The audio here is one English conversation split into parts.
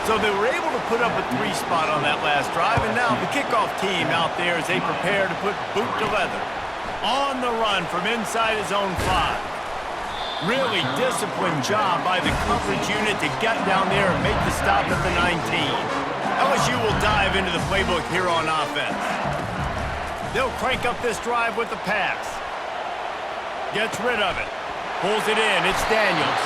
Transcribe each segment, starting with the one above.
So they were able to put up a 3 spot on that last drive, and now the kickoff team out there as they prepare to put boot to leather. On the run from inside his own 5. Really disciplined job by the coverage unit to get down there and make the stop at the 19. LSU will dive into the playbook here on offense. They'll crank up this drive with the pass. Gets rid of it. Pulls it in. It's Daniels.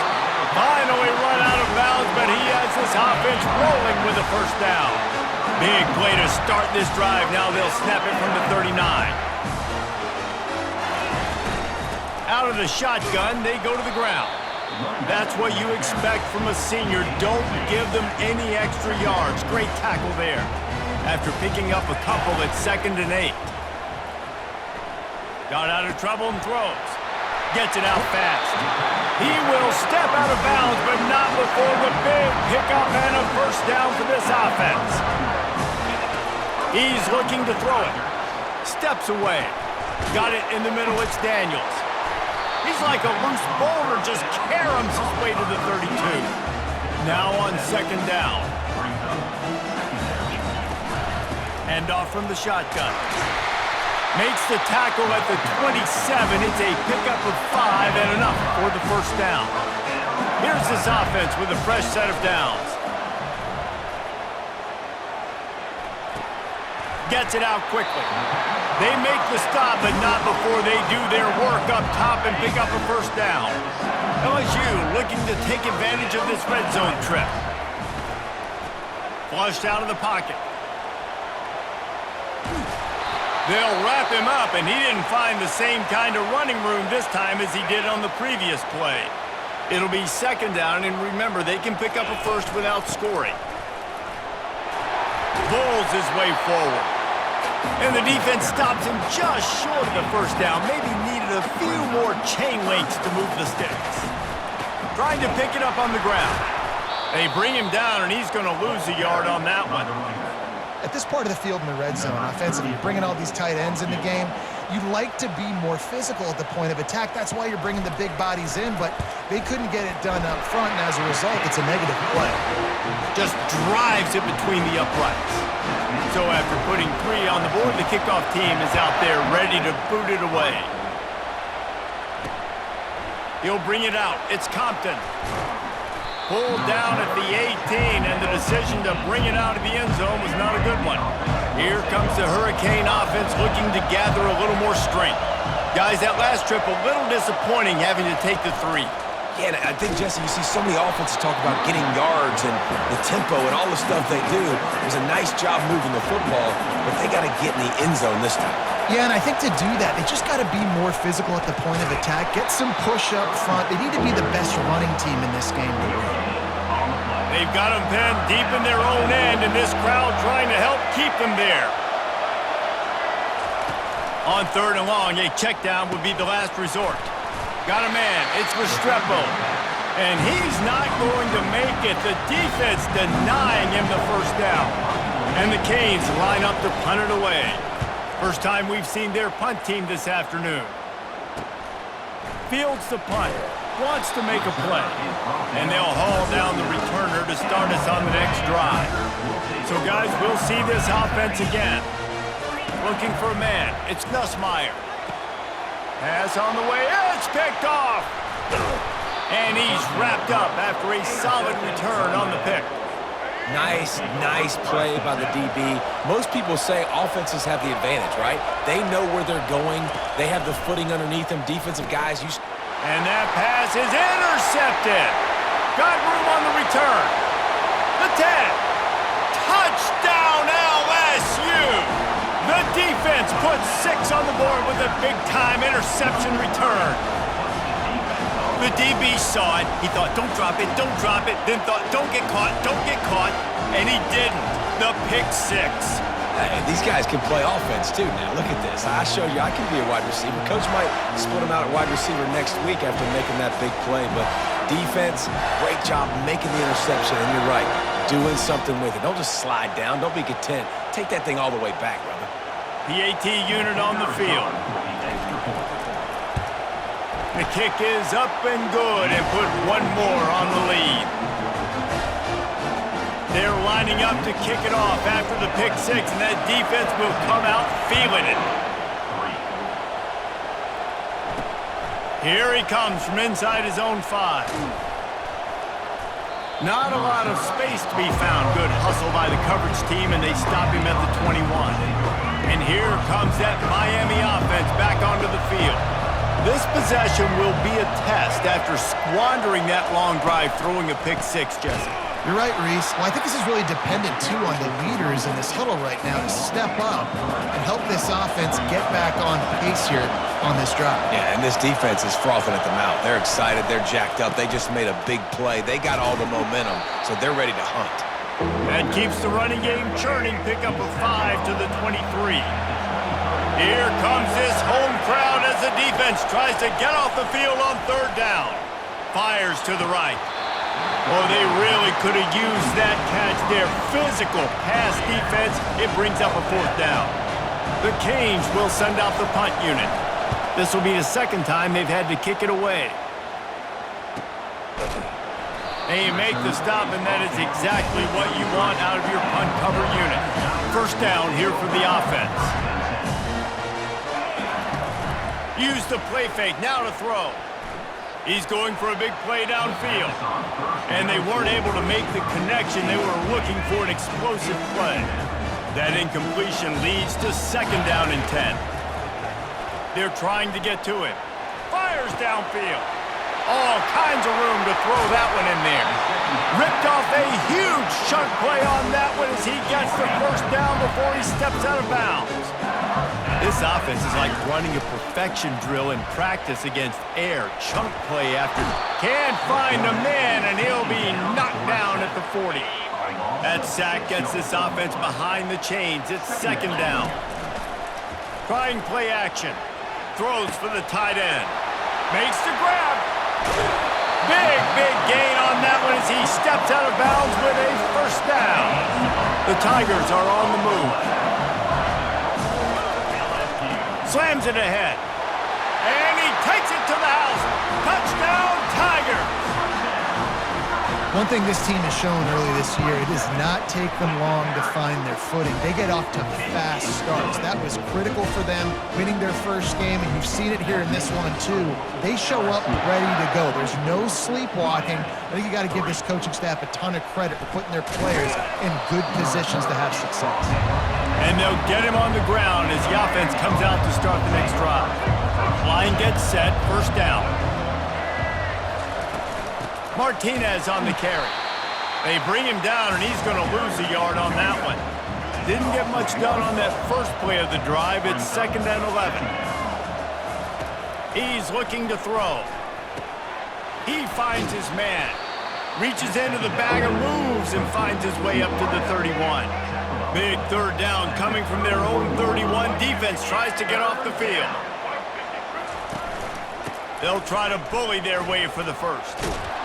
Finally run out of bounds, but he has this offense rolling with a first down. Big play to start this drive. Now they'll snap it from the 39. Out of the shotgun, they go to the ground. That's what you expect from a senior. Don't give them any extra yards. Great tackle there. After picking up a couple at 2nd and 8. Got out of trouble and throws. Gets it out fast. He will step out of bounds, but not before the big pickup and a first down for this offense. He's looking to throw it. Steps away. Got it in the middle. It's Daniels. He's like a loose boulder, just caroms his way to the 32. Now on 2nd down. Hand off from the shotgun. Makes the tackle at the 27. It's a pickup of 5 and enough for the first down. Here's this offense with a fresh set of downs. Gets it out quickly. They make the stop, but not before they do their work up top and pick up a first down. LSU looking to take advantage of this red zone trip. Flushed out of the pocket. They'll wrap him up, and he didn't find the same kind of running room this time as he did on the previous play. It'll be 2nd down, and remember, they can pick up a first without scoring. Bowls his way forward. And the defense stops him just short of the first down. Maybe needed a few more chain links to move the sticks. Trying to pick it up on the ground. They bring him down, and he's going to lose a yard on that one. At this part of the field in the red zone, offensively, you're bringing all these tight ends in the game. You'd like to be more physical at the point of attack. That's why you're bringing the big bodies in, but they couldn't get it done up front, and as a result, it's a negative play. Just drives it between the uprights. So after putting 3 on the board, the kickoff team is out there ready to boot it away. He'll bring it out. It's Compton. Pulled down at the 18, and the decision to bring it out of the end zone was not a good one. Here comes the Hurricane offense looking to gather a little more strength. Guys, that last trip, a little disappointing having to take the 3. Yeah, and I think, Jesse, you see so many offenses talk about getting yards and the tempo and all the stuff they do. It was a nice job moving the football, but they got to get in the end zone this time. Yeah, and I think to do that, they just got to be more physical at the point of attack, get some push up front. They need to be the best running team in this game to win. They've got them penned deep in their own end, and this crowd trying to help keep them there. On 3rd and long, a check down would be the last resort. Got a man. It's Restrepo. And he's not going to make it. The defense denying him the first down. And the Canes line up to punt it away. First time we've seen their punt team this afternoon. Fields the punt. Wants to make a play. And they'll haul down the returner to start us on the next drive. So, guys, we'll see this offense again. Looking for a man. It's Nussmeier. Pass on the way. It's picked off. And he's wrapped up after a solid return on the pick. Nice play by the DB. Most people say offenses have the advantage, right? They know where they're going. They have the footing underneath them. Defensive guys used. And that pass is intercepted. Got room on the return. The 10. Touchdown LSU. The defense puts 6 on the board with a big-time interception return. The DB saw it. He thought, don't drop it, then thought, don't get caught, and he didn't. The pick 6. Hey, these guys can play offense, too. Now, look at this. I showed you I can be a wide receiver. Coach might split him out at wide receiver next week after making that big play, but defense, great job making the interception, and you're right, doing something with it. Don't just slide down. Don't be content. Take that thing all the way back, brother. PAT unit on the field. The kick is up and good and put 1 more on the lead. They're lining up to kick it off after the pick six, and that defense will come out feeling it. Here he comes from inside his own 5. Not a lot of space to be found. Good hustle by the coverage team, and they stop him at the 21. And here comes that Miami offense back onto the field. This possession will be a test after squandering that long drive throwing a pick six, Jesse. You're right, Reese. Well, I think this is really dependent, too, on the leaders in this huddle right now to step up and help this offense get back on pace here on this drive. Yeah, and this defense is frothing at the mouth. They're excited. They're jacked up. They just made a big play. They got all the momentum, so they're ready to hunt. That keeps the running game churning. Pick up a 5 to the 23. Here comes this home crowd as the defense tries to get off the field on 3rd down. Fires to the right. Oh, they really could have used that catch there. Physical pass defense. It brings up a 4th down. The Canes will send out the punt unit. This will be the 2nd time they've had to kick it away. They make the stop, and that is exactly what you want out of your punt cover unit. 1st down here for the offense. Use the play fake, now to throw. He's going for a big play downfield. And they weren't able to make the connection. They were looking for an explosive play. That incompletion leads to 2nd down and 10. They're trying to get to it. Fires downfield. All kinds of room to throw that one in there. Ripped off a huge chunk play on that one as he gets the 1st down before he steps out of bounds. This offense is like running a perfection drill in practice against air. Chunk play after. Can't find a man, and he'll be knocked down at the 40. That sack gets this offense behind the chains. It's 2nd down. Trying play action. Throws for the tight end. Makes the grab. Big gain on that one as he steps out of bounds with a 1st down. The Tigers are on the move. Slams it ahead. And he takes it to the house. Touchdown, Tigers. One thing this team has shown early this year, it does not take them long to find their footing. They get off to fast starts. That was critical for them, winning their 1st game, and you've seen it here in this one, too. They show up ready to go. There's no sleepwalking. I think you got to give this coaching staff a ton of credit for putting their players in good positions to have success. And they'll get him on the ground as the offense comes out to start the next drive. Line gets set, 1st down. Martinez on the carry. They bring him down, and he's going to lose a yard on that one. Didn't get much done on that first play of the drive. It's 2nd and 11. He's looking to throw. He finds his man. Reaches into the bag and moves and finds his way up to the 31. Big 3rd down coming from their own 31. Defense tries to get off the field. They'll try to bully their way for the 1st.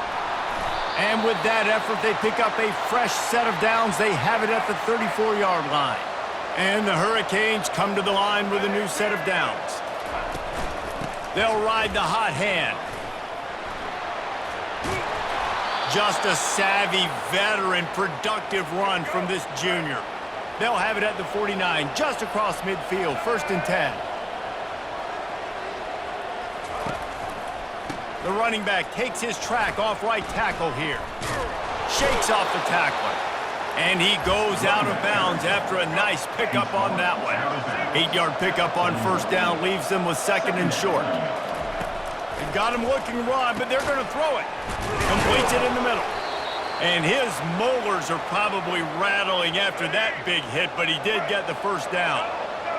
And with that effort, they pick up a fresh set of downs. They have it at the 34-yard line. And the Hurricanes come to the line with a new set of downs. They'll ride the hot hand. Just a savvy, veteran, productive run from this junior. They'll have it at the 49, just across midfield, 1st and 10. The running back takes his track off right tackle here. Shakes off the tackler. And he goes out of bounds after a nice pickup on that one. 8-yard pickup on 1st down leaves them with 2nd and short. They've got him looking to run, but they're going to throw it. Completes it in the middle. And his molars are probably rattling after that big hit, but he did get the 1st down.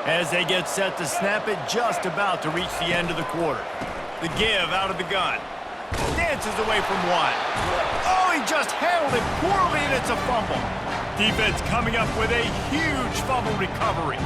As they get set to snap it, just about to reach the end of the quarter. The give out of the gun. Dances away from one. Oh, he just handled it poorly, and it's a fumble. Defense coming up with a huge fumble recovery.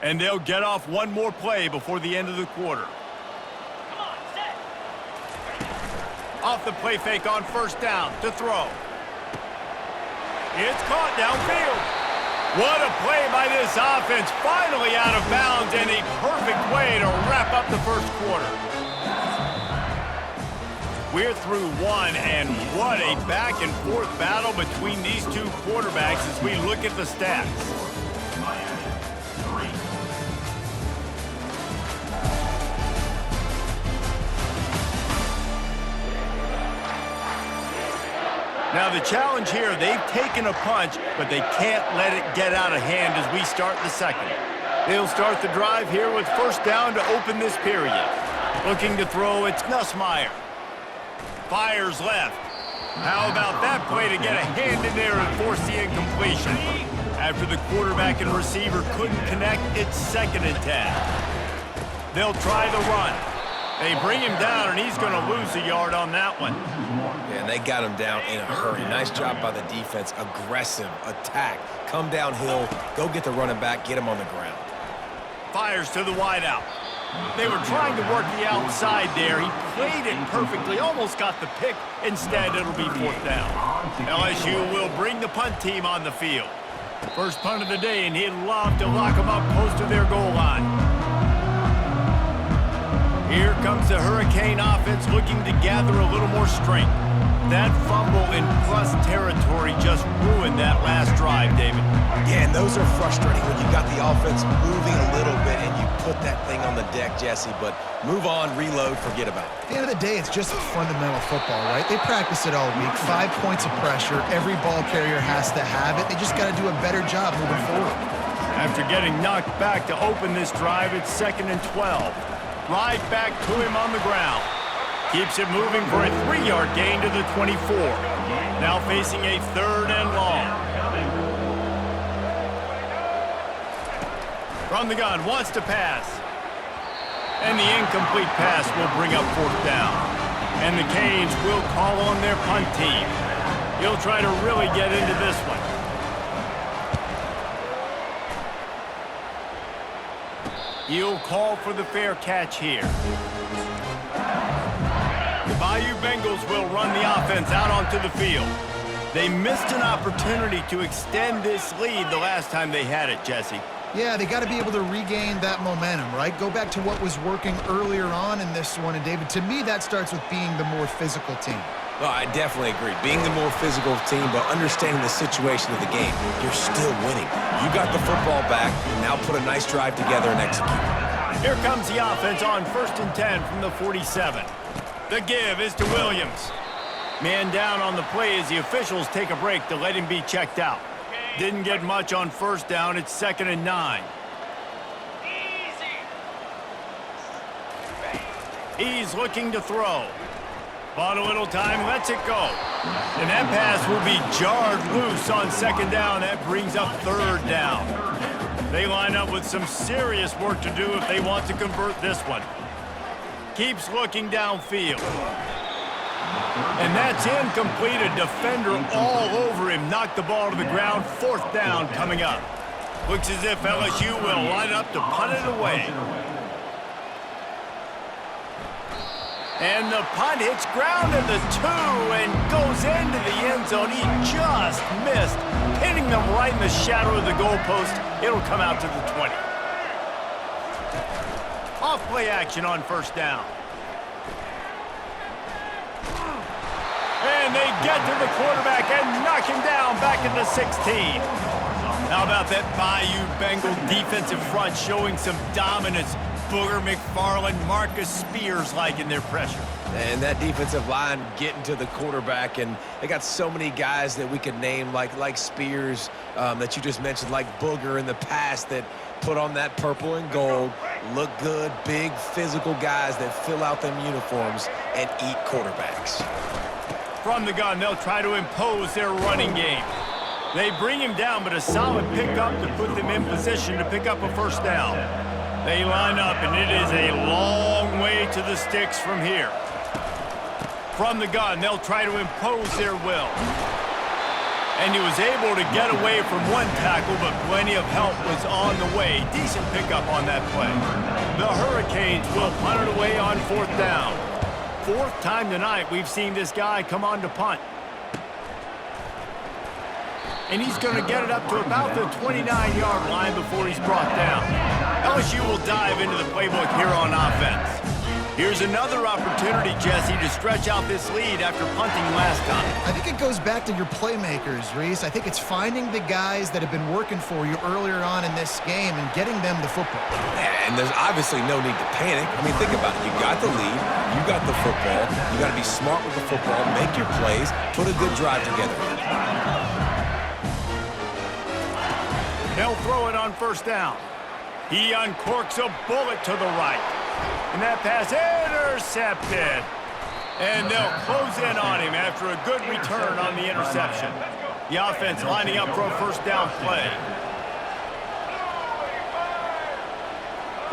And they'll get off one more play before the end of the quarter. Come on, set. off the play fake on first down to throw. It's caught downfield. What a play by this offense. Finally out of bounds and a perfect way to wrap up the first quarter. We're through one, and what a back-and-forth battle between these two quarterbacks as we look at the stats. Now the challenge here, they've taken a punch, but they can't let it get out of hand as we start the second. They'll start the drive here with first down to open this period. Looking to throw, it's Nussmeier. Fires left. How about that play to get a hand in there and force the incompletion? After the quarterback and receiver couldn't connect, it's 2nd and 10. They'll try the run. They bring him down, and he's going to lose a yard on that one. Yeah, and they got him down in a hurry. Nice job by the defense. Aggressive attack. Come downhill. Go get the running back. Get him on the ground. Fires to the wideout. They were trying to work the outside there. He played it perfectly. Almost got the pick. Instead, it'll be 4th down. LSU will bring the punt team on the field. First punt of the day, and he'd love to lock them up close to their goal line. Here comes the Hurricane offense looking to gather a little more strength. That fumble in plus territory just ruined that last drive, David. Yeah, and those are frustrating when you got the offense moving a little bit and you put that thing on the deck, Jesse, but move on, reload, forget about it. At the end of the day, it's just fundamental football, right? They practice it all week. 5 points of pressure. Every ball carrier has to have it. They just got to do a better job moving forward. After getting knocked back to open this drive, it's 2nd and 12. Right back to him on the ground. Keeps it moving for a 3-yard gain to the 24. Now facing a 3rd and long. From the gun, wants to pass. And the incomplete pass will bring up 4th down. And the Canes will call on their punt team. He'll try to really get into this one. He'll call for the fair catch here. The Bayou Bengals will run the offense out onto the field. They missed an opportunity to extend this lead the last time they had it, Jesse. Yeah, they got to be able to regain that momentum, right? Go back to what was working earlier on in this one. And, David, to me, that starts with being the more physical team. Well, I definitely agree. Being the more physical team, but understanding the situation of the game, you're still winning. You got the football back. Now put a nice drive together and execute. Here comes the offense on 1st and 10 from the 47. The give is to Williams. Man down on the play as the officials take a break to let him be checked out. Didn't get much on first down. It's 2nd and 9. He's looking to throw. Bought a little time, lets it go. And that pass will be jarred loose on 2nd down. That brings up 3rd down. They line up with some serious work to do if they want to convert this one. Keeps looking downfield. And that's incomplete. A defender all over him. Knocked the ball to the ground. 4th down coming up. Looks as if LSU will line up to punt it away. And the punt hits ground at the 2 and goes into the end zone. He just missed, hitting them right in the shadow of the goalpost. It'll come out to the 20. Off play action on 1st down. And they get to the quarterback and knock him down back at the 16. How about that Bayou Bengal defensive front showing some dominance? Booger McFarland, Marcus Spears-like in their pressure. And that defensive line getting to the quarterback, and they got so many guys that we could name like Spears that you just mentioned, like Booger in the past that put on that purple and gold, look good, big physical guys that fill out them uniforms and eat quarterbacks. From the gun, they'll try to impose their running game. They bring him down, but a solid pickup to put them in position to pick up a 1st down. They line up, and it is a long way to the sticks from here. From the gun, they'll try to impose their will. And he was able to get away from one tackle, but plenty of help was on the way. Decent pickup on that play. The Hurricanes will punt it away on 4th down. 4th time tonight we've seen this guy come on to punt. And he's going to get it up to about the 29-yard line before he's brought down. LSU will dive into the playbook here on offense. Here's another opportunity, Jesse, to stretch out this lead after punting last time. I think it goes back to your playmakers, Reese. I think it's finding the guys that have been working for you earlier on in this game and getting them the football. Yeah, and there's obviously no need to panic. I mean, think about it. You got the lead. You got the football. You got to be smart with the football, make your plays, put a good drive together. They'll throw it on 1st down. He uncorks a bullet to the right. And that pass intercepted. And they'll close in on him after a good return on the interception. The offense lining up for a 1st down play.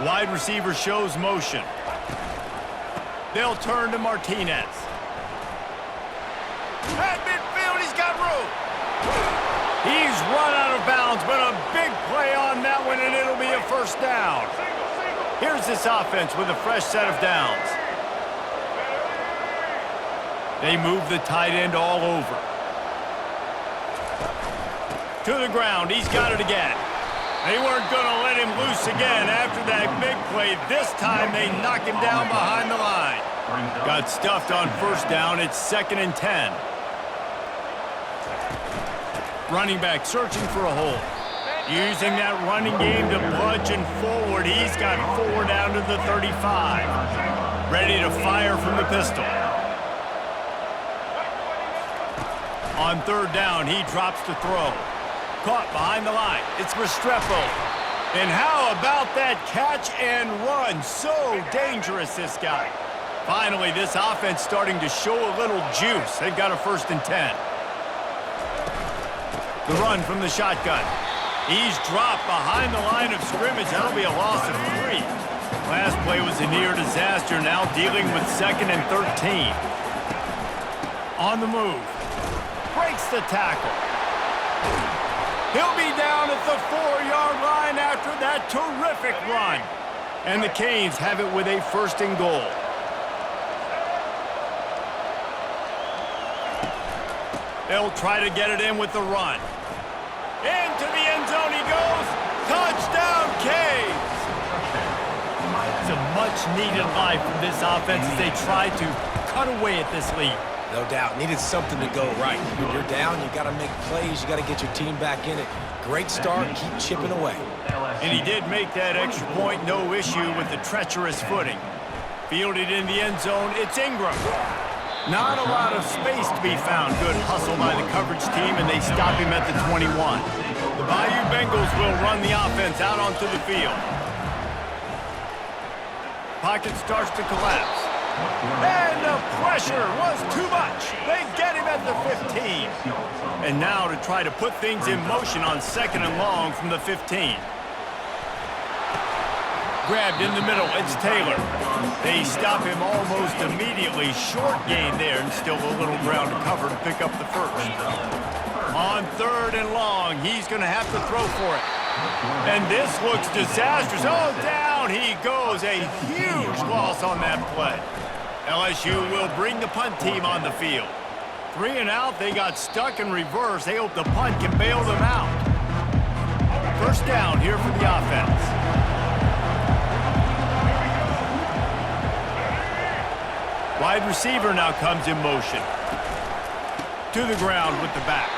Wide receiver shows motion. They'll turn to Martinez. At midfield, he's got room. He's run out of bounds, but a big play on that one, and it'll be a 1st down. Here's this offense with a fresh set of downs. They move the tight end all over. To the ground, he's got it again. They weren't going to let him loose again after that big play. This time they knock him down behind the line. Got stuffed on 1st down, it's 2nd and 10. Running back searching for a hole. Using that running game to bludgeon forward. He's got 4 down to the 35. Ready to fire from the pistol. On 3rd down, he drops to throw. Caught behind the line. It's Restrepo. And how about that catch and run? So dangerous, this guy. Finally, this offense starting to show a little juice. They've got a 1st and 10. The run from the shotgun. He's dropped behind the line of scrimmage. That'll be a loss of 3. Last play was a near disaster. Now dealing with 2nd and 13. On the move. Breaks the tackle. He'll be down at the 4-yard line after that terrific run. And the Canes have it with a 1st and goal. They'll try to get it in with the run. Into the end zone he goes. Touchdown, Canes! It's a much-needed life from this offense as they try to cut away at this lead. No doubt. Needed something to go right. You're down. You got to make plays. You got to get your team back in it. Great start. Keep chipping away. And he did make that extra point. No issue with the treacherous footing. Fielded in the end zone. It's Ingram. Not a lot of space to be found. Good hustle by the coverage team, and they stop him at the 21. The Bayou Bengals will run the offense out onto the field. Pocket starts to collapse. And the pressure was too much. They get him at the 15. And now to try to put things in motion on 2nd and long from the 15. Grabbed in the middle, it's Taylor. They stop him almost immediately. Short gain there, and still a little ground to cover to pick up the 1st. On 3rd and long, he's going to have to throw for it. And this looks disastrous. Oh, down he goes. A huge loss on that play. LSU will bring the punt team on the field. 3 and out, they got stuck in reverse. They hope the punt can bail them out. 1st down here for the offense. Wide receiver now comes in motion. To the ground with the back.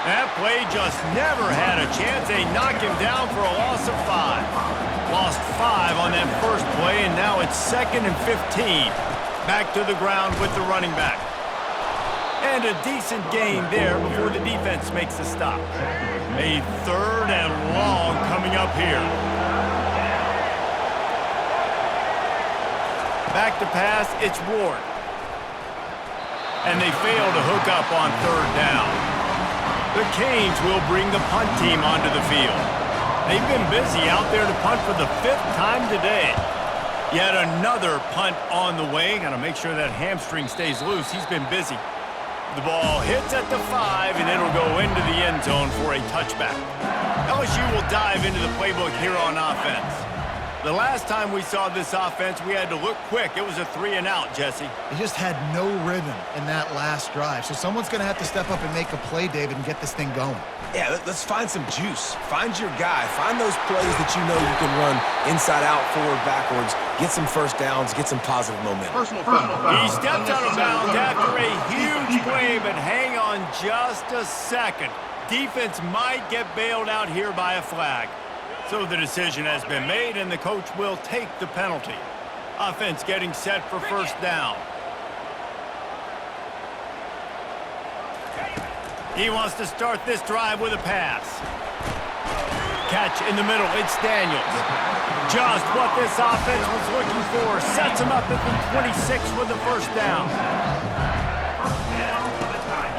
That play just never had a chance. They knock him down for a loss of 5. Lost 5 on that 1st play, and now it's 2nd and 15. Back to the ground with the running back. And a decent gain there before the defense makes a stop. A 3rd and long coming up here. Back to pass, it's Ward. And they fail to hook up on 3rd down. The Canes will bring the punt team onto the field. They've been busy out there to punt for the 5th time today. Yet another punt on the way. Got to make sure that hamstring stays loose. He's been busy. The ball hits at the 5, and it'll go into the end zone for a touchback. LSU will dive into the playbook here on offense. The last time we saw this offense, we had to look quick. It was a 3-and-out, Jesse. They just had no rhythm in that last drive. So someone's going to have to step up and make a play, David, and get this thing going. Yeah, let's find some juice. Find your guy. Find those plays that you know you can run inside out, forward, backwards. Get some first downs. Get some positive momentum. He stepped out of bounds after a huge play, but hang on just a second. Defense might get bailed out here by a flag. So the decision has been made, and the coach will take the penalty. Offense getting set for first down. He wants to start this drive with a pass. Catch in the middle. It's Daniels. Just what this offense was looking for. Sets him up at the 26 with the first down.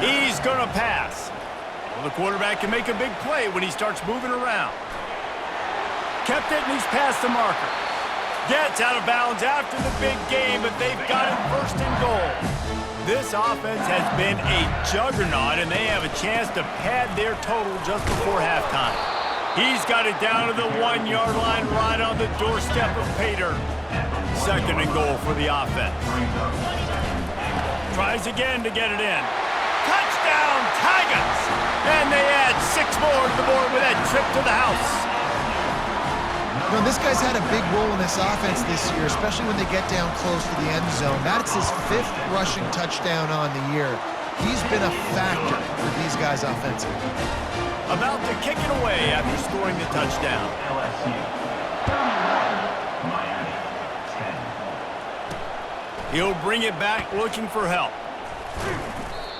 He's going to pass. Well, the quarterback can make a big play when he starts moving around. Kept it, and he's past the marker. Gets out of bounds after the big game, but they've got him first and goal. This offense has been a juggernaut, and they have a chance to pad their total just before halftime. He's got it down to the 1-yard line right on the doorstep of Pater. Second and goal for the offense. Tries again to get it in. Touchdown, Tigers! And they add 6 more to the board with that trip to the house. You know, this guy's had a big role in this offense this year, especially when they get down close to the end zone. That's his 5th rushing touchdown on the year. He's been a factor for these guys offensively. About to kick it away after scoring the touchdown. He'll bring it back looking for help.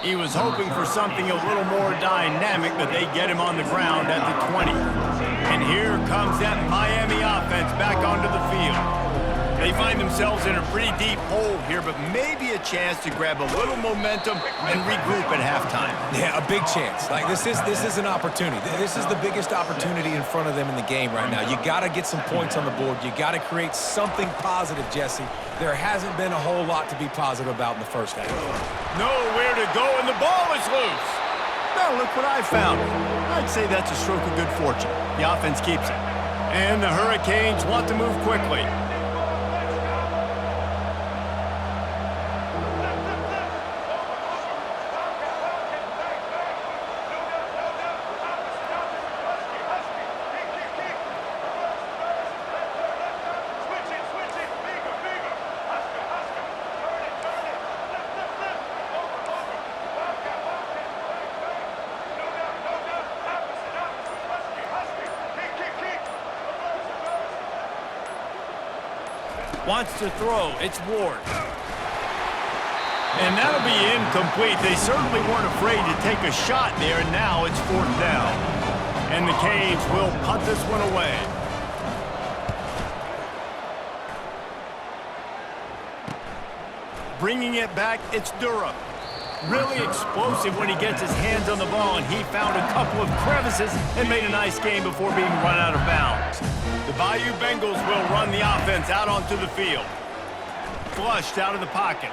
He was hoping for something a little more dynamic, but they get him on the ground at the 20. And here comes that Miami offense back onto the field. They find themselves in a pretty deep hole here, but maybe a chance to grab a little momentum and regroup at halftime. Yeah, a big chance. Like this is an opportunity. This is the biggest opportunity in front of them in the game right now. You got to get some points on the board. You got to create something positive, Jesse. There hasn't been a whole lot to be positive about in the first half. Nowhere to go, and the ball is loose. Now look what I found. I'd say that's a stroke of good fortune. The offense keeps it. And the Hurricanes want to move quickly. Wants to throw. It's Ward. And that'll be incomplete. They certainly weren't afraid to take a shot there, and now it's 4th down. And the Canes will punt this one away. Bringing it back, it's Durham. Really explosive when he gets his hands on the ball, and he found a couple of crevices and made a nice game before being run out of bounds. The Bayou Bengals will run the offense out onto the field. Flushed out of the pocket.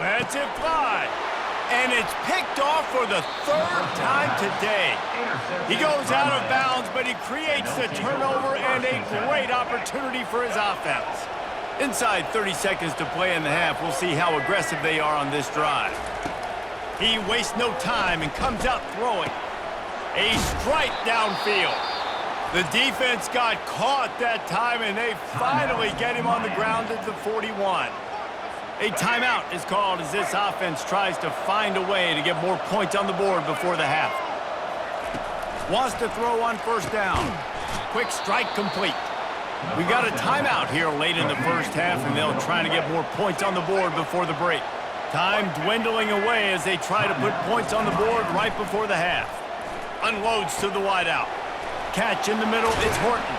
Lets it fly. And it's picked off for the 3rd time today. He goes out of bounds, but he creates the turnover and a great opportunity for his offense. Inside 30 seconds to play in the half, we'll see how aggressive they are on this drive. He wastes no time and comes out throwing. A strike downfield. The defense got caught that time, and they finally get him on the ground at the 41. A timeout is called as this offense tries to find a way to get more points on the board before the half. Wants to throw on first down. Quick strike complete. We got a timeout here late in the first half, and they'll try to get more points on the board before the break. Time dwindling away as they try to put points on the board right before the half. Unloads to the wideout. Catch in the middle, it's Horton.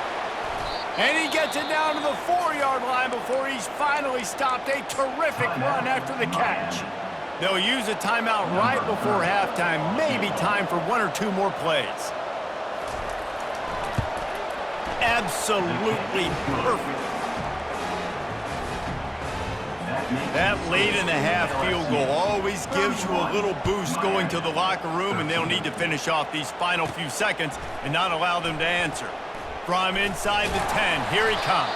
And he gets it down to the 4-yard line before he's finally stopped. A terrific run after the catch. They'll use a timeout right before halftime. Maybe time for 1 or 2 more plays. Absolutely perfect. That late in the half field goal always gives you a little boost going to the locker room, and they'll need to finish off these final few seconds and not allow them to answer. From inside the 10, here he comes.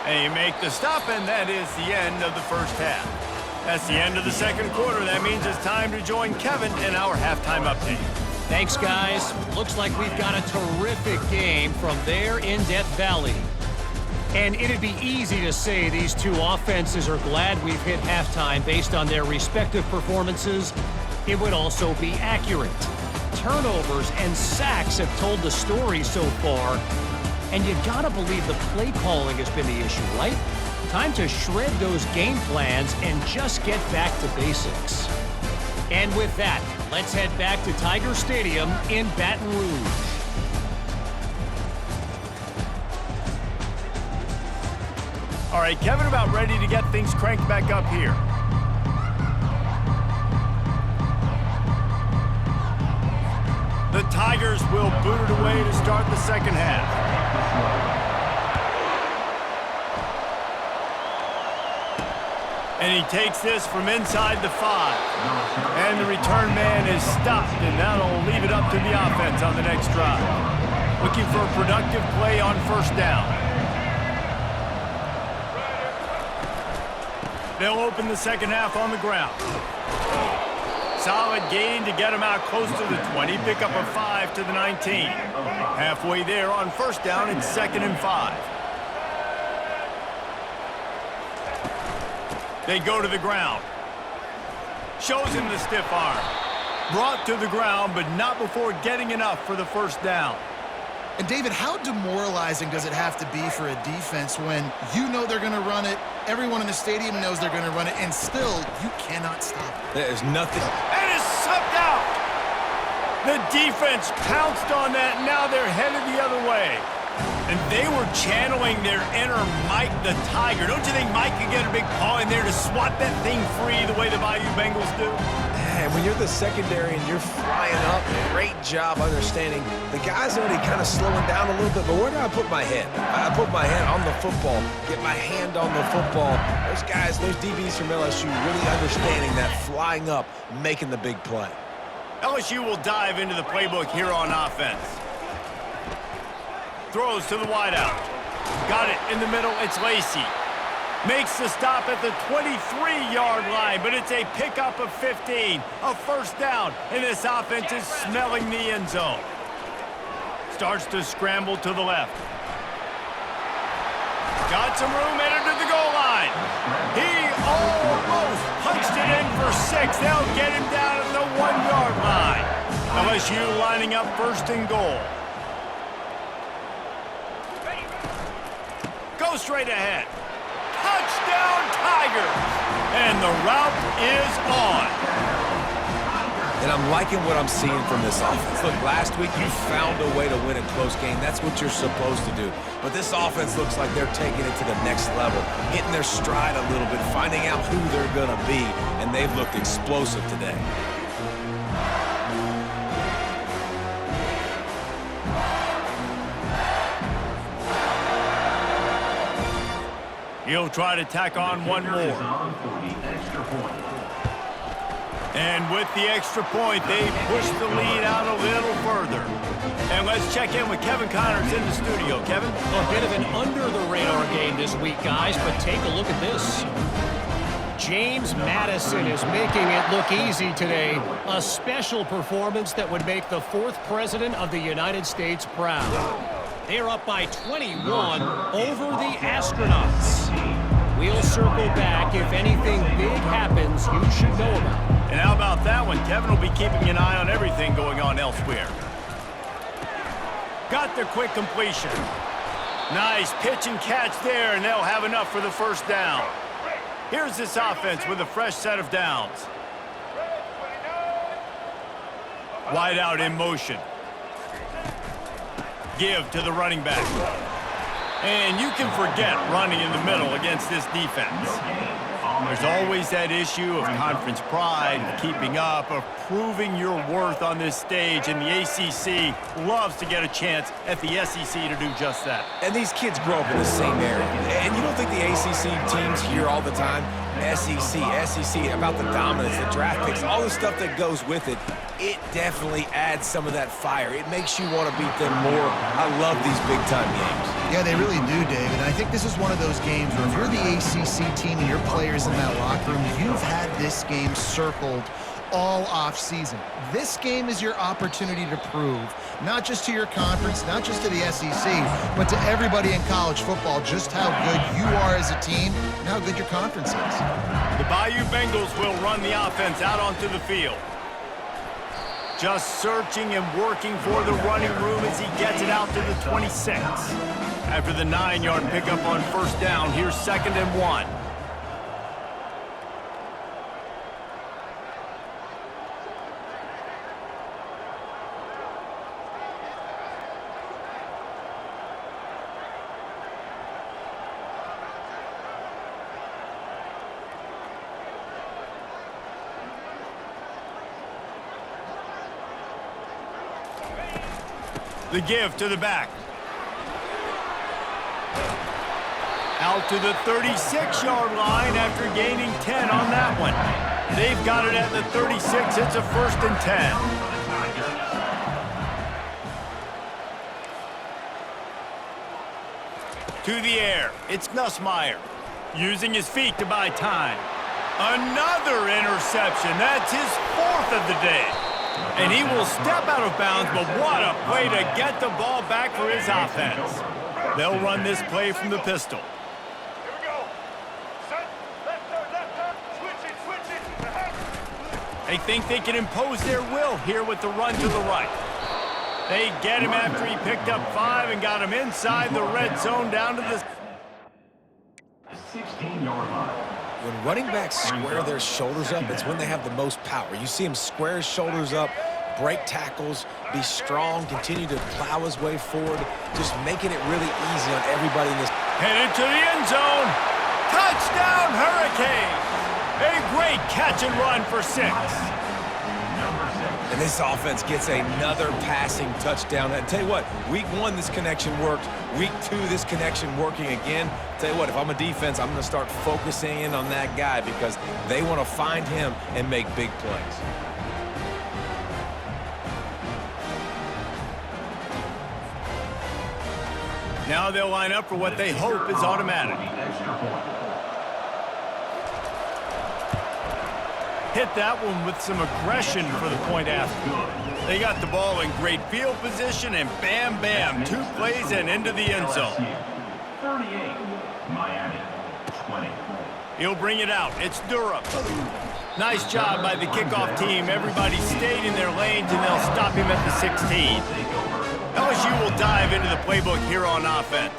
And you make the stop, and that is the end of the first half. That's the end of the second quarter. That means it's time to join Kevin in our halftime update. Thanks, guys. Looks like we've got a terrific game from there in Death Valley. And it'd be easy to say these two offenses are glad we've hit halftime based on their respective performances. It would also be accurate. Turnovers and sacks have told the story so far. And you gotta believe the play calling has been the issue, right? Time to shred those game plans and just get back to basics. And with that, let's head back to Tiger Stadium in Baton Rouge. All right, Kevin, about ready to get things cranked back up here. The Tigers will boot it away to start the second half. And he takes this from inside the 5. And the return man is stopped, and that'll leave it up to the offense on the next drive. Looking for a productive play on first down. They'll open the second half on the ground. Solid gain to get him out close to the 20. Pick up a 5 to the 19. Halfway there on first down, it's 2nd and 5. They go to the ground. Shows him the stiff arm. Brought to the ground, but not before getting enough for the first down. And David, how demoralizing does it have to be for a defense when you know they're going to run it, everyone in the stadium knows they're going to run it, and still you cannot stop it? There's nothing. And it's sucked out. The defense pounced on that. Now they're headed the other way. And they were channeling their inner Mike the Tiger. Don't you think Mike could get a big paw in there to swat that thing free the way the Bayou Bengals do? And when you're the secondary and you're flying up, great job understanding. The guys already kind of slowing down a little bit, but where do I put my head? I put my head on the football, get my hand on the football. Those guys, those DBs from LSU really understanding that flying up, making the big play. LSU will dive into the playbook here on offense. Throws to the wideout. Got it in the middle. It's Lacy. Makes the stop at the 23-yard line, but it's a pickup of 15. A first down, and this offense is smelling the end zone. Starts to scramble to the left. Got some room, entered to the goal line. He almost punched it in for 6. They'll get him down at the 1-yard line. LSU lining up 1st and goal. Go straight ahead. Touchdown, Tigers! And the route is on. And I'm liking what I'm seeing from this offense. Look, last week you found a way to win a close game. That's what you're supposed to do. But this offense looks like they're taking it to the next level, hitting their stride a little bit, finding out who they're going to be, and they've looked explosive today. He'll try to tack on one more. And with the extra point, they push the lead out a little further. And let's check in with Kevin Connors in the studio. Kevin? A bit of an under-the-radar game this week, guys, but take a look at this. James Madison is making it look easy today. A special performance that would make the 4th president of the United States proud. They're up by 21 over the Astronauts. We'll circle back. If anything big happens, you should know about it. And how about that one? Kevin will be keeping an eye on everything going on elsewhere. Got the quick completion. Nice pitch and catch there, and they'll have enough for the first down. Here's this offense with a fresh set of downs. Wide out in motion. Give to the running back. And you can forget running in the middle against this defense. There's always that issue of conference pride, of keeping up, of proving your worth on this stage, and the ACC loves to get a chance at the SEC to do just that. And these kids grow up in the same area. And you don't think the ACC teams hear all the time, SEC, about the dominance, the draft picks, all the stuff that goes with it, it definitely adds some of that fire. It makes you want to beat them more. I love these big-time games. Yeah, they really do, David. I think this is one of those games where if you're the ACC team and your players in that locker room, you've had this game circled all off-season. This game is your opportunity to prove, not just to your conference, not just to the SEC, but to everybody in college football, just how good you are as a team and how good your conference is. The Bayou Bengals will run the offense out onto the field. Just searching and working for the running room as he gets it out to the 26. After the 9-yard pickup on first down, here's 2nd and 1. The give to the back. Out to the 36-yard line after gaining 10 on that one. They've got it at the 36. It's a 1st and 10. To the air. It's Nussmeier. Using his feet to buy time. Another interception. That's his 4th of the day. And he will step out of bounds, but what a play to get the ball back for his offense. They'll run this play from the pistol. Here we go. Set, left turn, switch it. They think they can impose their will here with the run to the right. They get him after he picked up 5 and got him inside the red zone down to the 16-yard line. When running backs square their shoulders up, it's when they have the most power. You see him square his shoulders up, break tackles, be strong, continue to plow his way forward, just making it really easy on everybody in this. Headed to the end zone. Touchdown, Hurricanes. A great catch and run for 6. And this offense gets another passing touchdown. And tell you what, week 1, this connection worked. Week 2, this connection working again. Tell you what, if I'm a defense, I'm going to start focusing in on that guy because they want to find him and make big plays. Now they'll line up for what they hope is automatic. Hit that one with some aggression for the point after. They got the ball in great field position, and bam, bam, 2 plays and into the end zone. 38, Miami, 20. He'll bring it out. It's Durham. Nice job by the kickoff team. Everybody stayed in their lanes, and they'll stop him at the 16. LSU will dive into the playbook here on offense.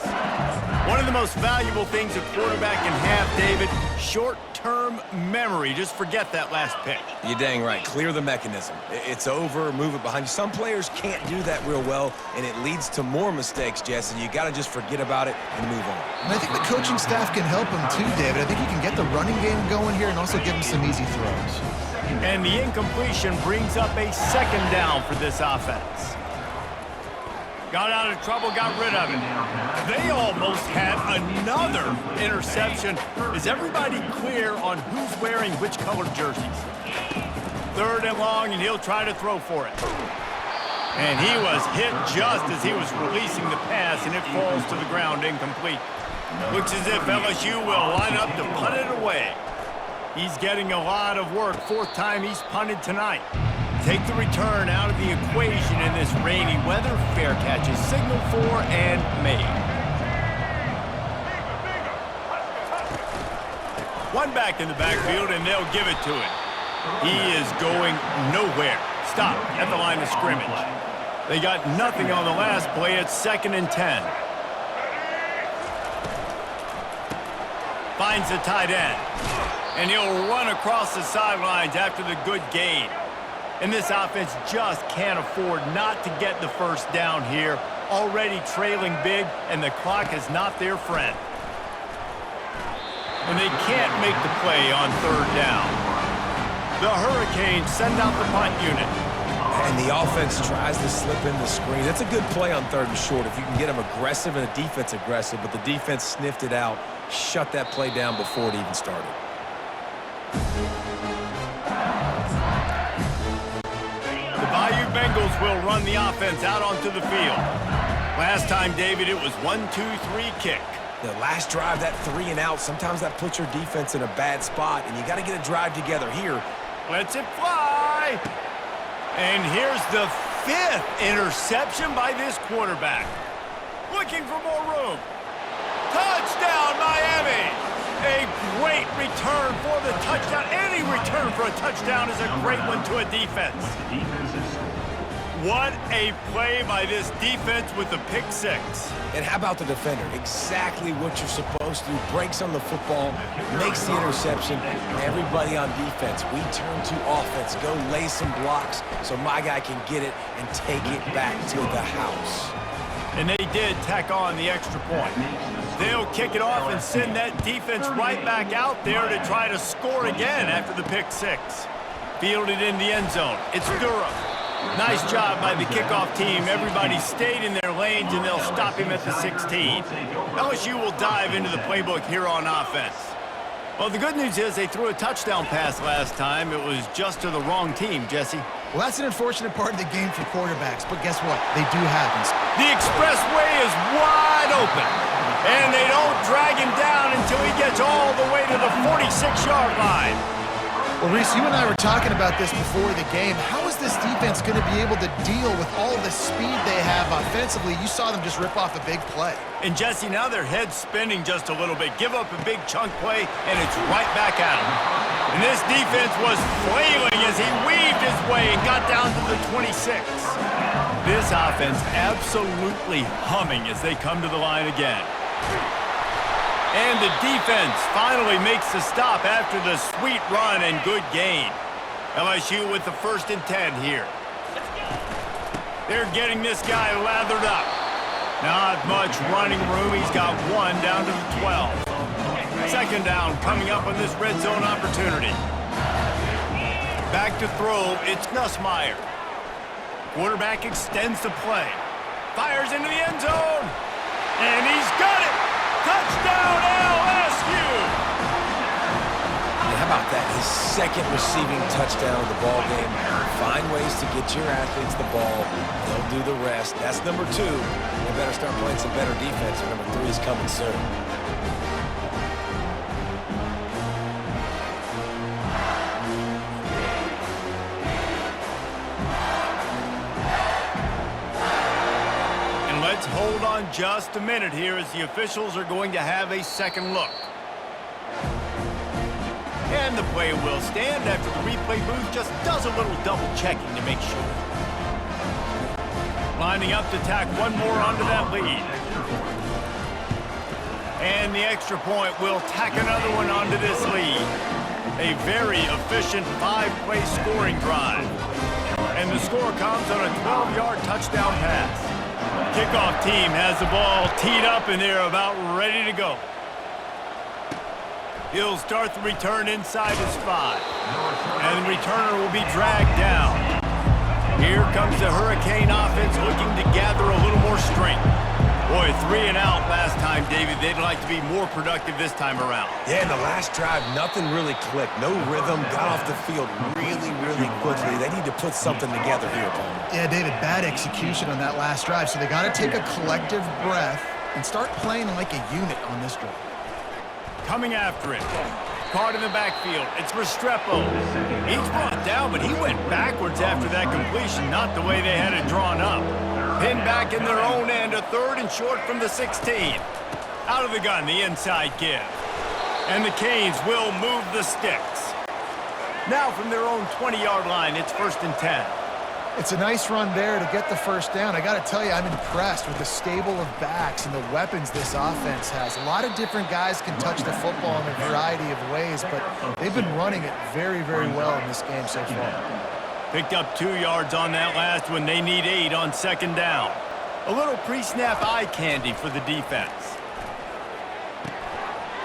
One of the most valuable things a quarterback can have, David, short-term memory. Just forget that last pick. You're dang right. Clear the mechanism. It's over, move it behind you. Some players can't do that real well, and it leads to more mistakes, Jess, and you got to just forget about it and move on. And I think the coaching staff can help him too, David. I think he can get the running game going here and also give him some easy throws. And the incompletion brings up a 2nd down for this offense. Got out of trouble, got rid of it. They almost had another interception. Is everybody clear on who's wearing which colored jerseys? 3rd and long, and he'll try to throw for it. And he was hit just as he was releasing the pass, and it falls to the ground incomplete. Looks as if LSU will line up to punt it away. He's getting a lot of work. 4th time he's punted tonight. Take the return out of the equation in this rainy weather. Fair catch is signaled for and made. One back in the backfield, and they'll give it to him. He is going nowhere. Stop at the line of scrimmage. They got nothing on the last play. It's 2nd and 10. Finds the tight end. And he'll run across the sidelines after the good gain. And this offense just can't afford not to get the 1st down here. Already trailing big, and the clock is not their friend. And they can't make the play on 3rd down. The Hurricanes send out the punt unit. And the offense tries to slip in the screen. That's a good play on 3rd and short if you can get them aggressive and the defense aggressive, but the defense sniffed it out, shut that play down before it even started. Bengals will run the offense out onto the field. Last time, David, it was 1-2-3 kick. The last drive, that 3 and out, sometimes that puts your defense in a bad spot, and you got to get a drive together here. Lets it fly. And here's the 5th interception by this quarterback. Looking for more room. Touchdown, Miami. A great return for the touchdown. Any return for a touchdown is a great one to a defense. What a play by this defense with the pick 6. And how about the defender? Exactly what you're supposed to do. Breaks on the football, makes the interception. Everybody on defense, we turn to offense. Go lay some blocks so my guy can get it and take it back to the house. And they did tack on the extra point. They'll kick it off and send that defense right back out there to try to score again after the pick 6. Fielded in the end zone. It's Durham. Nice job by the kickoff team. Everybody stayed in their lanes, and they'll stop him at the 16. LSU will dive into the playbook here on offense. Well, the good news is they threw a touchdown pass last time. It was just to the wrong team, Jesse. Well, that's an unfortunate part of the game for quarterbacks, but guess what? They do happen. The expressway is wide open, and they don't drag him down until he gets all the way to the 46-yard line. Well, Reese, you and I were talking about this before the game. How is this defense going to be able to deal with all the speed they have offensively? You saw them just rip off a big play. And, Jesse, now their head's spinning just a little bit. Give up a big chunk play, and it's right back at him. And this defense was flailing as he weaved his way and got down to the 26. This offense absolutely humming as they come to the line again. And the defense finally makes the stop after the sweet run and good gain. LSU with the 1st and 10 here. They're getting this guy lathered up. Not much running room. He's got 1 down to the 12. 2nd down coming up on this red zone opportunity. Back to throw. It's Nussmeier. Quarterback extends the play. Fires into the end zone. And he's got it. Touchdown, LSU! Yeah, how about that? His 2nd receiving touchdown of the ball game. Find ways to get your athletes the ball. They'll do the rest. That's number 2. They better start playing some better defense, or number 3 is coming soon. Let's hold on just a minute here as the officials are going to have a second look. And the play will stand after the replay booth just does a little double checking to make sure. Lining up to tack one more onto that lead. And the extra point will tack another one onto this lead. A very efficient 5-play scoring drive. And the score comes on a 12-yard touchdown pass. Kickoff team has the ball teed up, and they're about ready to go. He'll start the return inside his 5. And the returner will be dragged down. Here comes the Hurricane offense looking to gather a little more strength. Boy, 3 and out last time, David. They'd like to be more productive this time around. Yeah, in the last drive, nothing really clicked. No rhythm, got off the field really, really quickly. They need to put something together here, Paul. Yeah, David, bad execution on that last drive, so they got to take a collective breath and start playing like a unit on this drive. Coming after it. Caught in the backfield. It's Restrepo. He's brought down, but he went backwards after that completion, not the way they had it drawn up. Pinned back in their own end, a 3rd and short from the 16. Out of the gun, the inside give. And the Canes will move the sticks. Now from their own 20-yard line, it's 1st and 10. It's a nice run there to get the 1st down. I got to tell you, I'm impressed with the stable of backs and the weapons this offense has. A lot of different guys can touch the football in a variety of ways, but they've been running it very, very well in this game so far. Picked up 2 yards on that last one. They need 8 on 2nd down. A little pre-snap eye candy for the defense.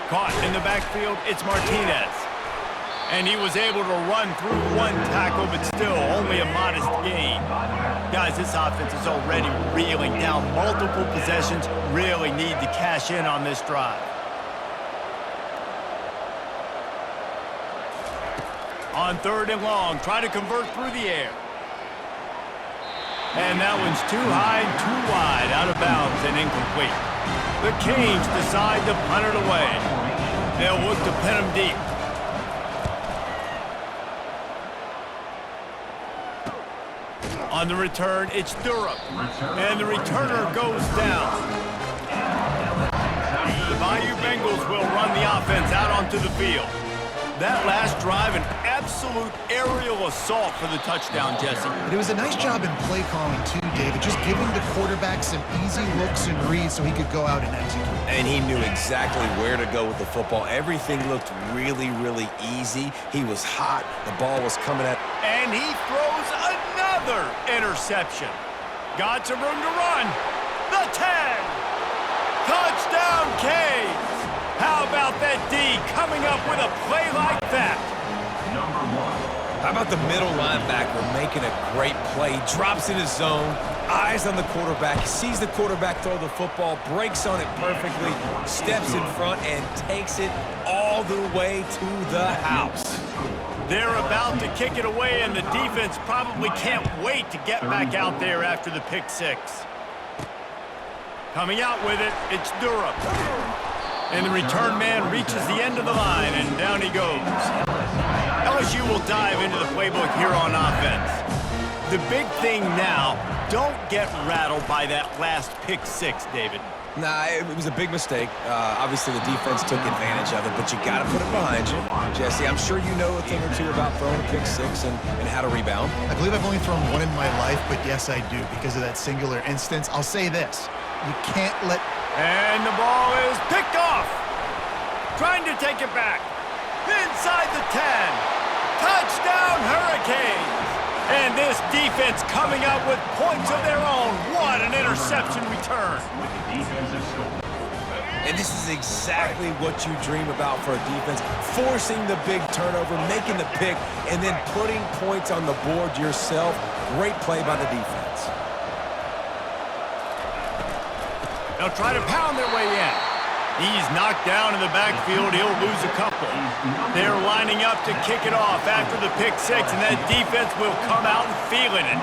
Caught in the backfield, it's Martinez. And he was able to run through 1 tackle, but still only a modest gain. Guys, this offense is already reeling down multiple possessions. Really need to cash in on this drive. On 3rd and long, try to convert through the air. And that one's too high and too wide, out of bounds and incomplete. The Canes decide to punt it away. They'll look to pin them deep. On the return, it's Durham. And the returner goes down. The Bayou Bengals will run the offense out onto the field. That last drive, an absolute aerial assault for the touchdown, Jesse. But it was a nice job in play calling too, David, just giving the quarterback some easy looks and reads so he could go out and execute. And he knew exactly where to go with the football. Everything looked really, really easy. He was hot. The ball was coming at... And he throws another interception. Got some room to run. The 10. Touchdown, Canes. How about that D coming up with a play like that? Number 1. How about the middle linebacker making a great play? Drops in his zone, eyes on the quarterback, sees the quarterback throw the football, breaks on it perfectly, steps in front, and takes it all the way to the house. They're about to kick it away, and the defense probably can't wait to get back out there after the pick six. Coming out with it, it's Durham. And the return man reaches the end of the line, and down he goes. LSU will dive into the playbook here on offense. The big thing now, don't get rattled by that last pick six, David. Nah, it was a big mistake. Obviously, the defense took advantage of it, but you got to put it behind you. Jesse, I'm sure you know a thing or two about throwing a pick six and how to rebound. I believe I've only thrown one in my life, but yes, I do, because of that singular instance. I'll say this. You can't let... And the ball is picked off. Trying to take it back. Inside the 10. Touchdown, Hurricanes. And this defense coming up with points of their own. What an interception return. And this is exactly what you dream about for a defense. Forcing the big turnover, making the pick, and then putting points on the board yourself. Great play by the defense. They'll try to pound their way in. He's knocked down in the backfield. He'll lose a couple. They're lining up to kick it off after the pick six, and that defense will come out and feeling it.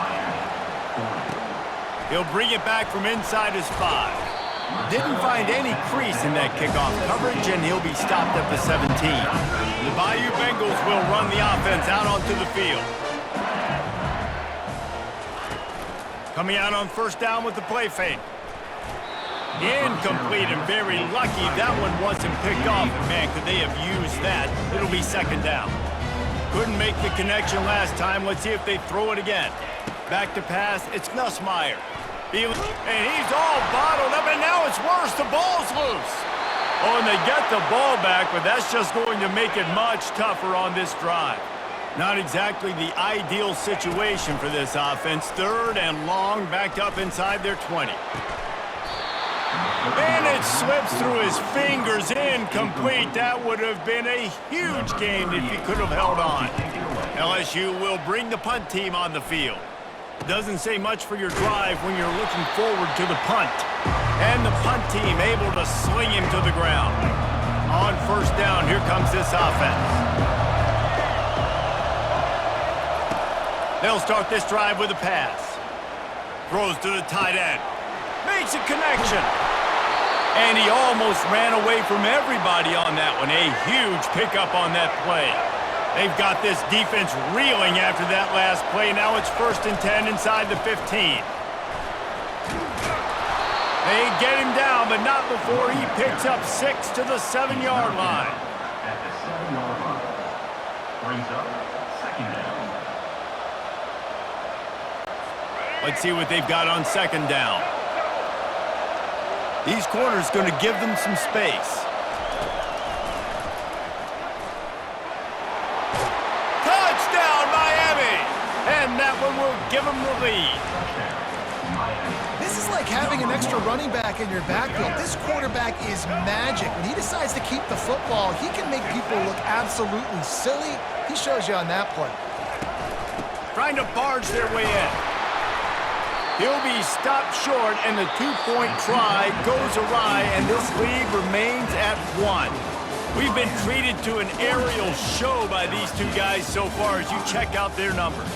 He'll bring it back from inside his 5. Didn't find any crease in that kickoff coverage, and he'll be stopped at the 17. The Bayou Bengals will run the offense out onto the field. Coming out on first down with the play fake. Incomplete, and very lucky that one wasn't picked off. And man, could they have used that? It'll be second down. Couldn't make the connection last time. Let's see if they throw it again. Back to pass, it's Nussmeier. And he's all bottled up, and now it's worse. The ball's loose. Oh, and they get the ball back, but that's just going to make it much tougher on this drive. Not exactly the ideal situation for this offense. Third and long, backed up inside their 20. And it slips through his fingers, incomplete. That would have been a huge gain if he could have held on. LSU will bring the punt team on the field. Doesn't say much for your drive when you're looking forward to the punt. And the punt team able to sling him to the ground. On first down, here comes this offense. They'll start this drive with a pass. Throws to the tight end. Makes a connection. And he almost ran away from everybody on that one. A huge pickup on that play. They've got this defense reeling after that last play. Now it's 1st and 10 inside the 15. They get him down, but not before he picks up 6 to the 7-yard line. At the 7-yard line. Brings up second down. Let's see what they've got on second down. These corners going to give them some space. Touchdown, Miami! And that one will give them the lead. This is like having an extra running back in your backfield. This quarterback is magic. When he decides to keep the football, he can make people look absolutely silly. He shows you on that play. Trying to barge their way in. He'll be stopped short, and the two-point try goes awry, and this lead remains at 1. We've been treated to an aerial show by these two guys so far as you check out their numbers.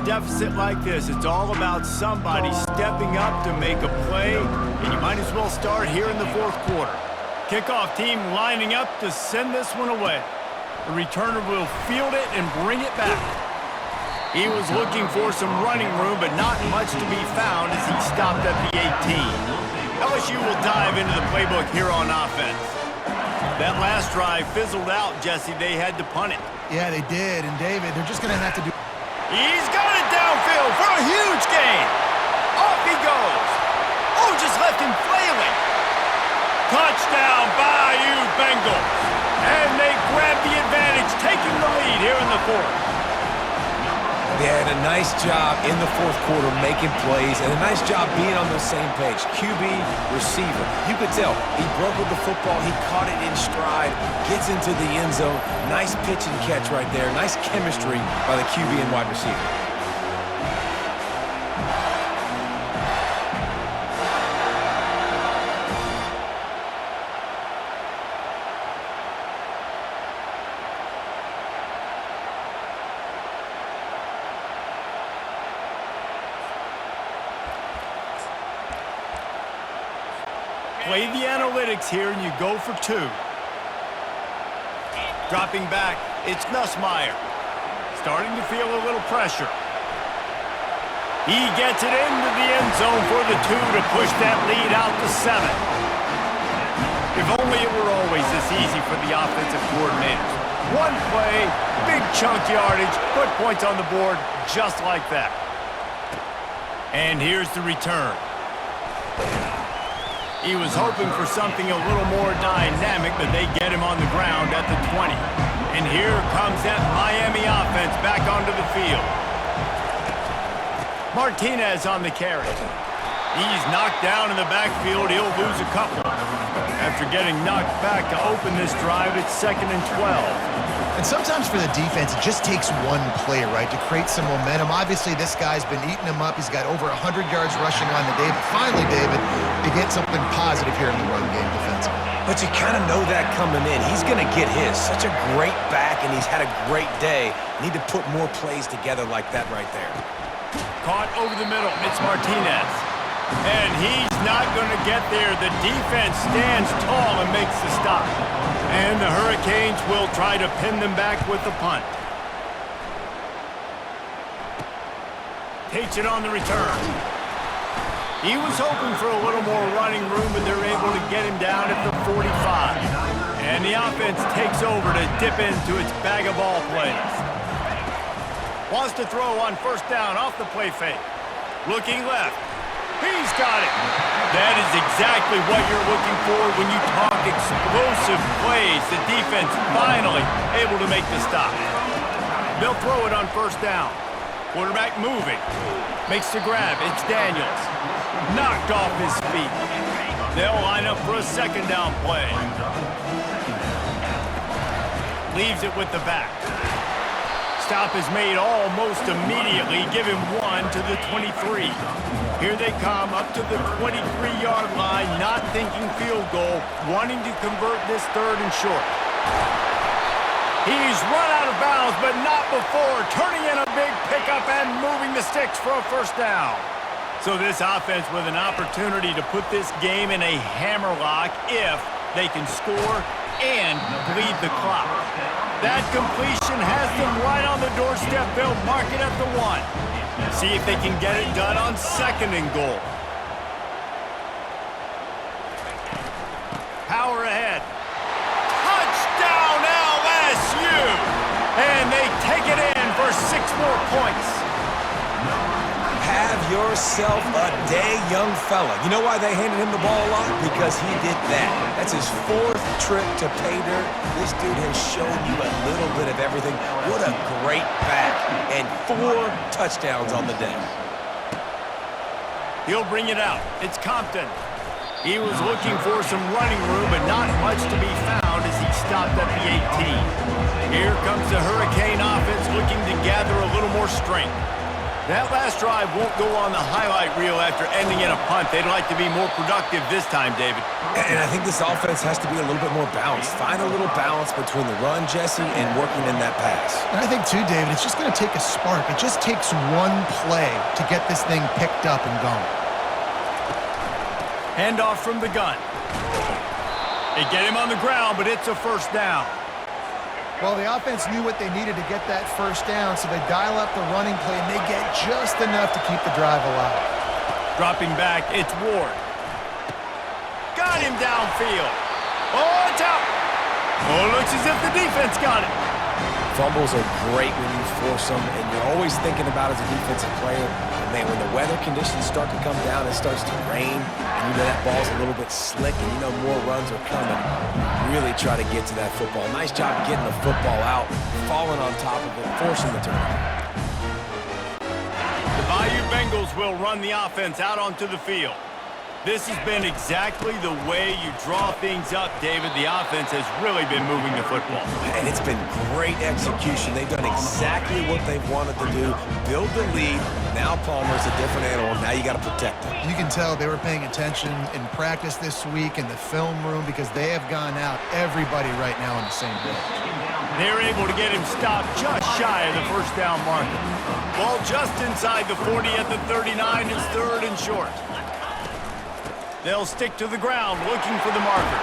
deficit like this, it's all about somebody stepping up to make a play, and you might as well start here in the fourth quarter. Kickoff team lining up to send this one away. The returner will field it and bring it back. He was looking for some running room, but not much to be found as he stopped at the 18. LSU will dive into the playbook here on offense. That last drive fizzled out, Jesse. They had to punt it. Yeah, they did. And, David, they're just going to have to do... He's got it downfield for a huge gain. Off he goes. Oh, just left him flailing. Touchdown, Bayou Bengals. And they grab the advantage, taking the lead here in the fourth. They had a nice job in the fourth quarter making plays and a nice job being on the same page. QB, receiver. You could tell he broke with the football. He caught it in stride, gets into the end zone. Nice pitch and catch right there. Nice chemistry by the QB and wide receiver. Play the analytics here, and you go for two. Dropping back, it's Nussmeier. Starting to feel a little pressure. He gets it into the end zone for the two to push that lead out to 7. If only it were always this easy for the offensive coordinators. One play, big chunk yardage, put points on the board just like that. And here's the return. He was hoping for something a little more dynamic, but they get him on the ground at the 20. And here comes that Miami offense back onto the field. Martinez on the carry. He's knocked down in the backfield. He'll lose a couple. After getting knocked back to open this drive, it's 2nd and 12. And sometimes for the defense, it just takes one play, right, to create some momentum. Obviously, this guy's been eating him up. He's got over 100 yards rushing on the day. But finally, David, they get something positive here in the run game defensively. But you kind of know that coming in. He's going to get his. Such a great back, and he's had a great day. Need to put more plays together like that right there. Caught over the middle. It's Martinez. And he's not going to get there. The defense stands tall and makes the stop. And the Hurricanes will try to pin them back with the punt. Takes it on the return. He was hoping for a little more running room, but they're able to get him down at the 45. And the offense takes over to dip into its bag of ball plays. Wants to throw on first down off the play fake. Looking left. He's got it. That is exactly what you're looking for when you talk explosive plays. The defense finally able to make the stop. They'll throw it on first down. Quarterback moving. Makes the grab. It's Daniels. Knocked off his feet. They'll line up for a second down play. Leaves it with the back. Stop is made almost immediately. Give him 1 to the 23. Here they come up to the 23-yard line, not thinking field goal, wanting to convert this 3rd and short. He's run out of bounds, but not before, turning in a big pickup and moving the sticks for a first down. So this offense with an opportunity to put this game in a hammerlock if they can score and bleed the clock. That completion has them right on the doorstep. They'll mark it at the 1. See if they can get it done on 2nd and goal. Power ahead. Touchdown LSU! And they take it in for 6 more points. Have yourself a day, young fella. You know why they handed him the ball a lot? Because he did that. That's his 4th trip to pay dirt. This dude has shown you a little bit of everything. What a great back. And 4 touchdowns on the day. He'll bring it out. It's Compton. He was looking for some running room, but not much to be found as he stopped at the 18. Here comes the Hurricane offense looking to gather a little more strength. That last drive won't go on the highlight reel after ending in a punt. They'd like to be more productive this time, David. And I think this offense has to be a little bit more balanced. Find a little balance between the run, Jesse, and working in that pass. And I think, too, David, it's just going to take a spark. It just takes one play to get this thing picked up and going. Handoff from the gun. They get him on the ground, but it's a first down. Well, the offense knew what they needed to get that first down, so they dial up the running play, and they get just enough to keep the drive alive. Dropping back, it's Ward. Got him downfield. Oh, it's out. Oh, it looks as if the defense got it. Fumbles are great when you force them, and you're always thinking about as a defensive player, man, when the weather conditions start to come down, it starts to rain, and you know that ball's a little bit slick, and you know more runs are coming. Really try to get to that football. Nice job getting the football out, falling on top of it, forcing the turnover. The Bayou Bengals will run the offense out onto the field. This has been exactly the way you draw things up, David. The offense has really been moving the football. And it's been great execution. They've done exactly what they've wanted to do. Build the lead. Now Palmer's a different animal. Now you got to protect him. You can tell they were paying attention in practice this week in the film room because they have gone out everybody right now on the same page. They're able to get him stopped just shy of the first down marker. Ball just inside the 40 at the 39. It's third and short. They'll stick to the ground looking for the marker.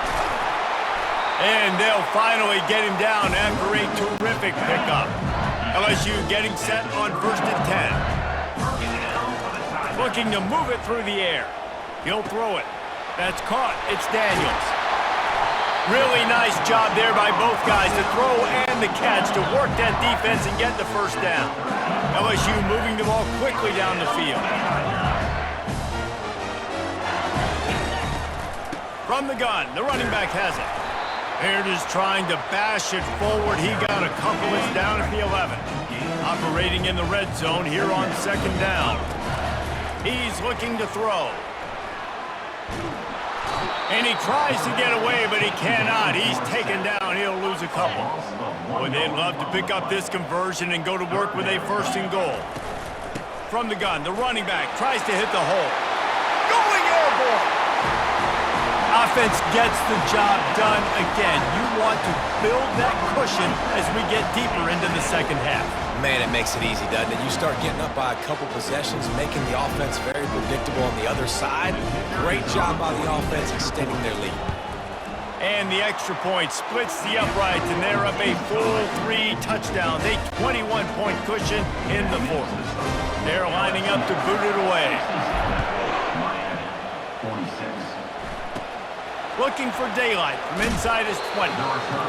And they'll finally get him down after a terrific pickup. LSU getting set on 1st and 10. Looking to move it through the air. He'll throw it. That's caught. It's Daniels. Really nice job there by both guys to throw and the catch to work that defense and get the first down. LSU moving the ball quickly down the field. From the gun, the running back has it. Baird is trying to bash it forward. He got a couple. It's down at the 11. Operating in the red zone here on 2nd down. He's looking to throw. And he tries to get away, but he cannot. He's taken down. He'll lose a couple. Boy, they'd love to pick up this conversion and go to work with a 1st and goal. From the gun, the running back tries to hit the hole. Going airborne. Offense gets the job done again. You want to build that cushion as we get deeper into the second half. Man, it makes it easy, doesn't it? You start getting up by a couple possessions, making the offense very predictable on the other side. Great job by the offense extending their lead. And the extra point splits the uprights, and they're up a full 3 touchdowns, a 21-point cushion in the 4th. They're lining up to boot it away. Looking for daylight from inside his 20.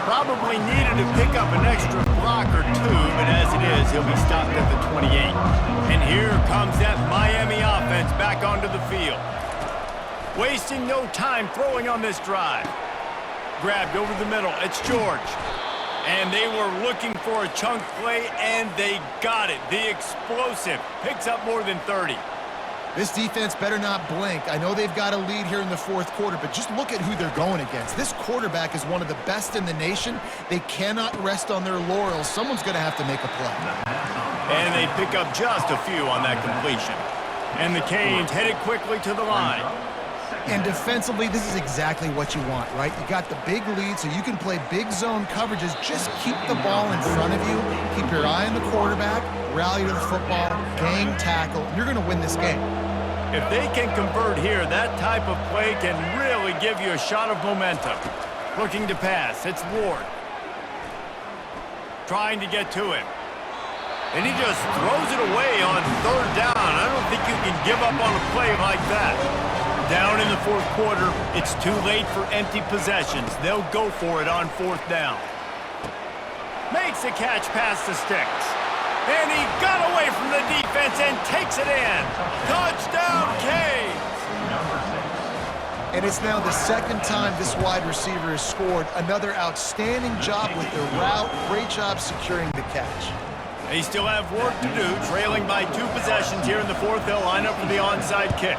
Probably needed to pick up an extra block or 2, but as it is, he'll be stopped at the 28. And here comes that Miami offense back onto the field. Wasting no time throwing on this drive. Grabbed over the middle. It's George. And they were looking for a chunk play, and they got it. The explosive picks up more than 30. This defense better not blink. I know they've got a lead here in the 4th quarter, but just look at who they're going against. This quarterback is one of the best in the nation. They cannot rest on their laurels. Someone's going to have to make a play. And they pick up just a few on that completion. And the Canes headed quickly to the line. And defensively, this is exactly what you want, right? You got the big lead, so you can play big zone coverages. Just keep the ball in front of you. Keep your eye on the quarterback. Rally to the football. Gang tackle. You're going to win this game. If they can convert here, that type of play can really give you a shot of momentum. Looking to pass. It's Ward. Trying to get to him. And he just throws it away on 3rd down. I don't think you can give up on a play like that. Down in the 4th quarter, it's too late for empty possessions. They'll go for it on 4th down. Makes a catch past the sticks. And he got away from the defense and takes it in. Touchdown, Canes! And it's now the 2nd time this wide receiver has scored. Another outstanding job with the route. Great job securing the catch. They still have work to do, trailing by 2 possessions here in the 4th. They'll line up for the onside kick.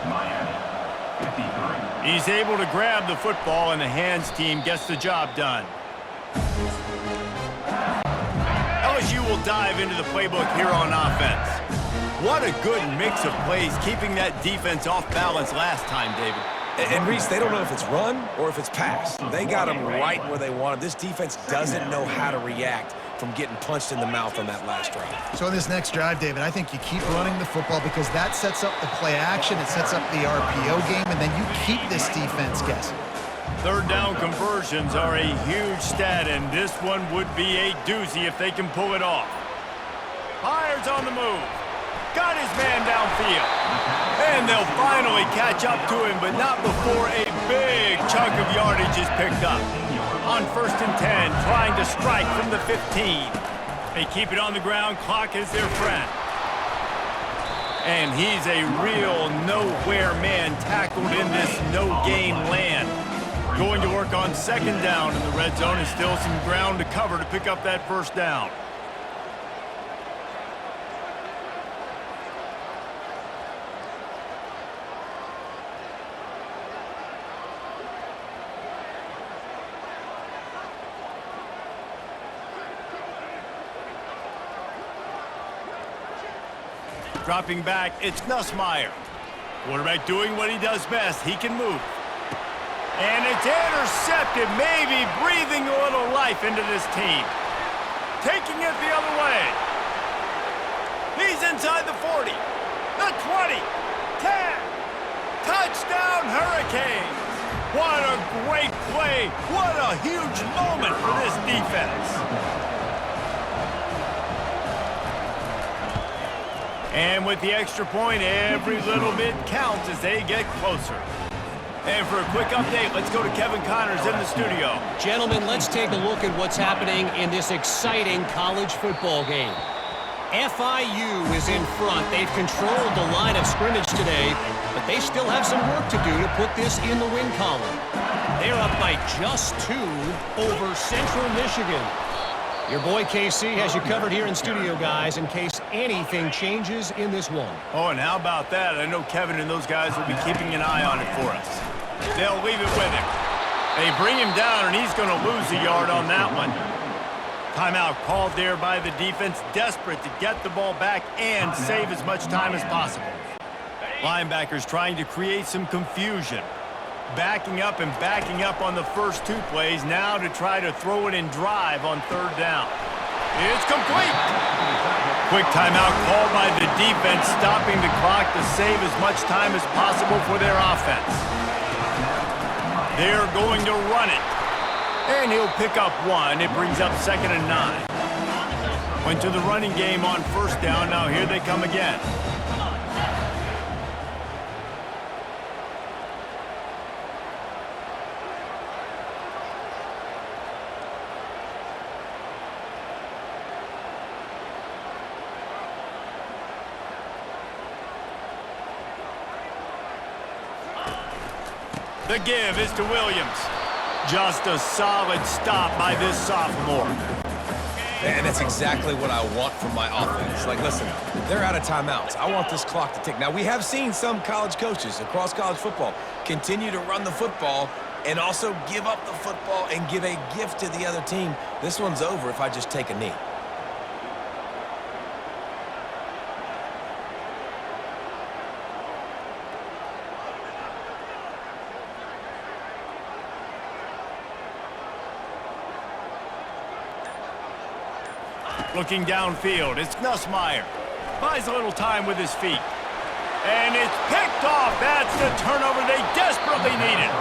He's able to grab the football, and the hands team gets the job done. LSU will dive into the playbook here on offense. What a good mix of plays, keeping that defense off balance last time, David. And Reese, they don't know if it's run or if it's pass. They got them right where they want them. This defense doesn't know how to react from getting punched in the mouth on that last drive. So in this next drive, David, I think you keep running the football because that sets up the play action, it sets up the RPO game, and then you keep this defense guessing. Third down conversions are a huge stat, and this one would be a doozy if they can pull it off. Myers on the move. Got his man downfield. And they'll finally catch up to him, but not before a big chunk of yardage is picked up. On 1st and 10, trying to strike from the 15. They keep it on the ground. Clock is their friend. And he's a real nowhere man tackled in this no-gain land. Going to work on 2nd down in the red zone, and still some ground to cover to pick up that 1st down. Dropping back, it's Nussmeier. Quarterback doing what he does best. He can move. And it's intercepted, maybe breathing a little life into this team. Taking it the other way. He's inside the 40, the 20, 10. Touchdown, Hurricanes. What a great play. What a huge moment for this defense. And with the extra point, every little bit counts as they get closer. And for a quick update, let's go to Kevin Connors in the studio. Gentlemen, let's take a look at what's happening in this exciting college football game. FIU is in front. They've controlled the line of scrimmage today, but they still have some work to do to put this in the win column. They're up by just 2 over Central Michigan. Your boy KC has you covered here in studio, guys, in case anything changes in this one. Oh, and how about that? I know Kevin and those guys will be keeping an eye on it for us. They'll leave it with him. They bring him down, and he's going to lose a yard on that one. Timeout called there by the defense, desperate to get the ball back and save as much time as possible. Linebackers trying to create some confusion. Backing up and backing up on the first 2 plays, now to try to throw it in drive on 3rd down. It's complete. Quick timeout called by the defense, stopping the clock to save as much time as possible for their offense. They're going to run it. And he'll pick up 1. It brings up 2nd and 9. Went to the running game on 1st down. Now here they come again. The give is to Williams. Just a solid stop by this sophomore. And that's exactly what I want from my offense. Like, listen, they're out of timeouts. I want this clock to tick. Now, we have seen some college coaches across college football continue to run the football and also give up the football and give a gift to the other team. This one's over if I just take a knee. Looking downfield, it's Nussmeier. Buys a little time with his feet. And it's picked off. That's the turnover they desperately needed.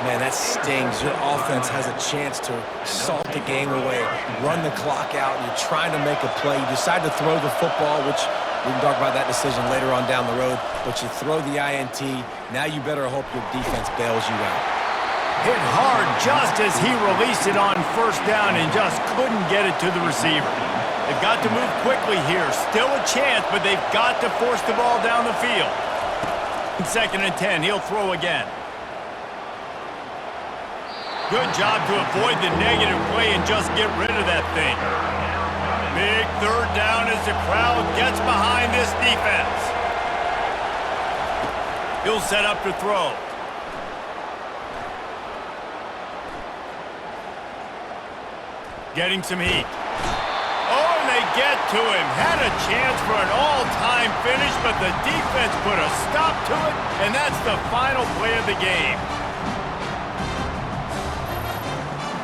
Man, that stings. Your offense has a chance to salt the game away, run the clock out. You're trying to make a play. You decide to throw the football, which we can talk about that decision later on down the road. But you throw the INT. Now you better hope your defense bails you out. Hit hard just as he released it on 1st down and just couldn't get it to the receiver. They've got to move quickly here. Still a chance, but they've got to force the ball down the field. 2nd and 10, he'll throw again. Good job to avoid the negative play and just get rid of that thing. Big 3rd down as the crowd gets behind this defense. He'll set up to throw. Getting some heat. Oh, And they get to him. Had a chance for an all-time finish, but the defense put a stop to it, and that's the final play of the game.